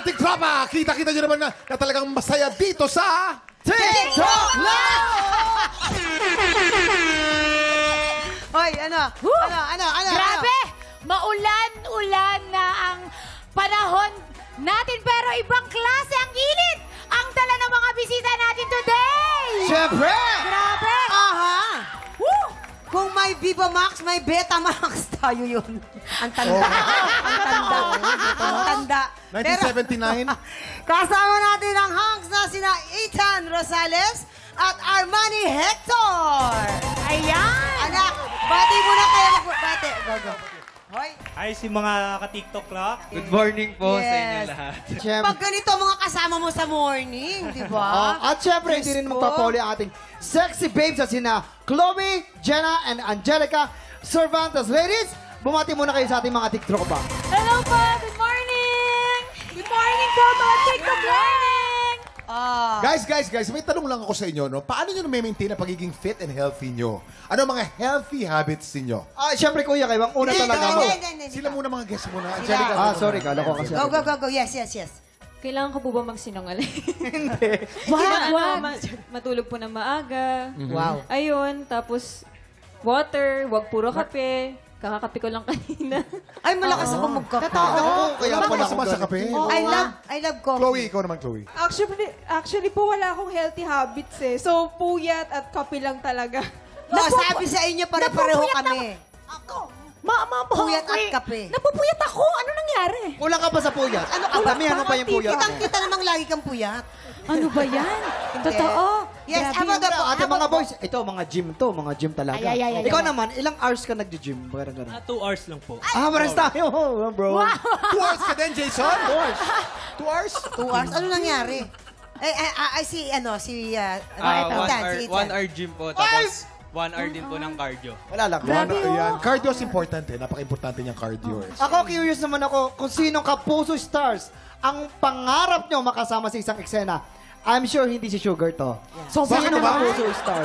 ating tropa! Kita-kita nyo naman na talagang masaya dito sa... TikTok Live! Hoy, ano? Grabe! Maulan-ulan na ang panahon natin pero ibang klase ang init ang dala ng mga bisita natin today! Siyempre! Grabe! Aha! Woo! Kung may Viva Max, may Betamax tayo yun. Ang tanda. Ang tanda. Ang tanda. 1979? Kasama natin ang hunks na sina Ethan Rosales at Armani Hector. Ayan! Anak, bati muna kayo. Bati. Go. Hoy. Ay, si mga ka-TikTok lang. Good morning po sa inyo Yes. lahat. Pag ganito mga kasama mo sa morning, di ba? At syempre, hindi rin magpapuli ang ating sexy babes at sina Chloe, Jenna, and Angelica Cervantes. Ladies, bumati muna kayo sa ating mga TikTok ba? Hello po! Good morning! Good morning po mga TikTok morning! Guys, may tanong lang ako sa inyo, no? Paano nyo na-maintain ang pagiging fit and healthy nyo? Ano ang mga healthy habits ninyo? Syempre, kuya, kayo. Ang una talaga mo. Hindi. Sila muna mga guests muna. Sila. Angelica. Sorry, kala ko kasi. Go. Yes. Kailangan ko po ba magsinungaling? Wag! Matulog po ng maaga. Wow. Ayun, tapos water, wag puro kape. Kakakape ko lang kanina. Ay, malakas ako magkape. Kaya pala ako sa kape. I love coffee. Chloe, ikaw naman, Chloe. Actually po, wala akong healthy habits eh. So, puyat at kape lang talaga. Sabi sa inyo, pare-pareho kami. Ako! Puyat at kape. Napupuyat ako! Ano nangyari? Kulang ka pa sa puyat. Ano damihan mo pa yung puyat. Kitang-kita namang lagi kang puyat. Ano ba yan? Totoo? Yes, Ate mga boys, ito mga gym talaga. Ay. Ikaw naman, ilang hours ka nag-gym? Parang ganun. 2 hours lang po. Maras tayo, bro. 2 hours ka din, Jason? 2 hours. 2 hours? 2 hours? Ano nangyari? Si Ethan. 1 hour gym po, tapos 1 hour din po ng cardio. Wala lang. Ayan. Cardio is important eh. Napaka-importante niyang cardio. Ako, curious naman ako kung sinong Kapuso Stars ang pangarap nyo makasama sa isang eksena. I'm sure hindi si Sugar to. So, Bakit sino ba? Kapuso Star?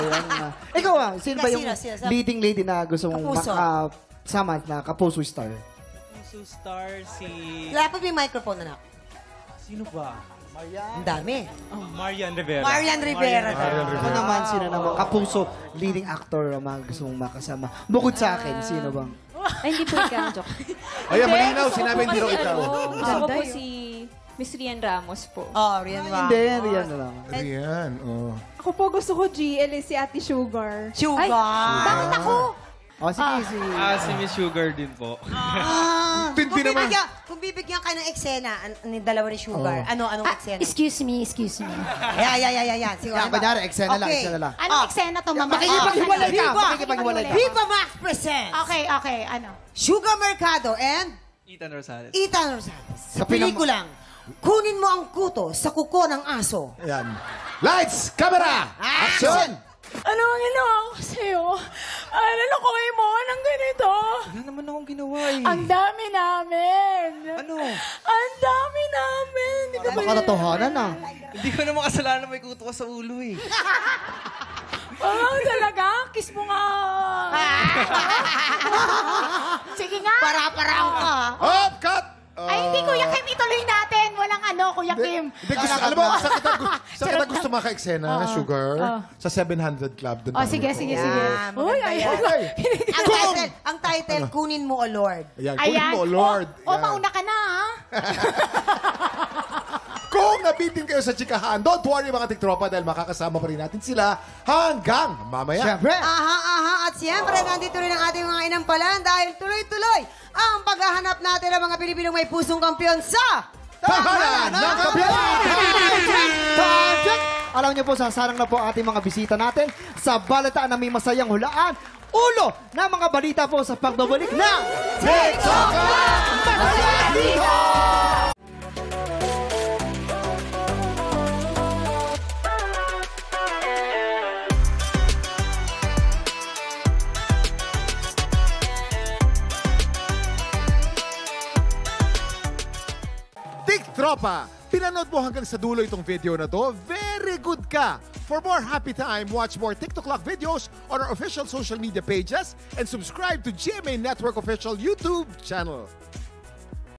Ikaw sino ba yung Sino? leading lady na gusto mong Kapuso. makasama na Kapuso Star? Puso star si... Lapit may microphone, anak. Sino ba? Ang dami. Marian Rivera. Marian Rivera. Ako naman, sino naman? Kapuso, leading actor ang mga gusto mong makasama. Bukod sa akin, sino bang? Ay, hindi po ikaw. Joke. Ayan, malinaw. Gusto ko Sinabi po hindi raw kasi, ikaw. Gusto ko po si Miss Rian Ramos po. Rian Hindi, Rian na lang. Ayan, Ako po gusto ko GL si Ate Sugar. Sugar. Bakit ako? Sige, Si Miss Sugar din po. Tindi naman. Kung bibigyan kayo ng eksena, ni dalawa ni Sugar, anong eksena? Excuse me. Yan. Siguro. Yan, kunyari, eksena lang, Okay. eksena lang. Anong eksena to, mama? Makikipaghiwalay ka, makikipaghiwalay ka. Viva Max presents Okay, ano? Sugar Mercado and Ethan Rosales. Ethan Rosales. Sa Sa pinam- pelikulang, kunin mo ang kuto sa kuko ng aso. Ayan. Lights, camera, action! Ano ang ginawa ko sa'yo? Lalakoy mo ng ganito. Wala naman akong ginawa eh. Ang dami namin. Ano? Ang dami namin. Hindi ka ba Makatotohanan na. Hindi ko naman kasalanan may kuto ka sa ulo eh. talaga? Kiss mo nga. Sige nga. Para-parang ka. Up, cut! Ay, hindi, Kuya Kim. Ituloy natin. Walang Kuya Kim. Hindi, alam mo, sa kita gusto maka-eksena, Sugar, sa 700 Club. Dun tayo. Sige. Yan, Uy, maganda ay, yan. Ang title, kunin mo o Lord. Ayan, kunin mo, Lord. Yan. Mauna ka na, ha? Kung nabitin kayo sa chikahan, don't worry mga tiktropa dahil makakasama pa rin natin sila hanggang mamaya. Siyempre. Aha. At siyempre, nandito rin ang ating mga inampalan dahil tuloy-tuloy ang paghahanap natin ng mga Pilipinong may pusong kampiyon sa Tahanan ng Project! Alam niyo po, sasarang na po ang ating mga bisita natin sa balataan na may masayang hulaan. Ulo na mga balita po sa pagbabalik ng TikTok Masaya Dito! Tropa, pinanood mo hanggang sa dulo itong video na to, very good ka! For more happy time, watch more TikTok Lock videos on our official social media pages and subscribe to GMA Network official YouTube channel.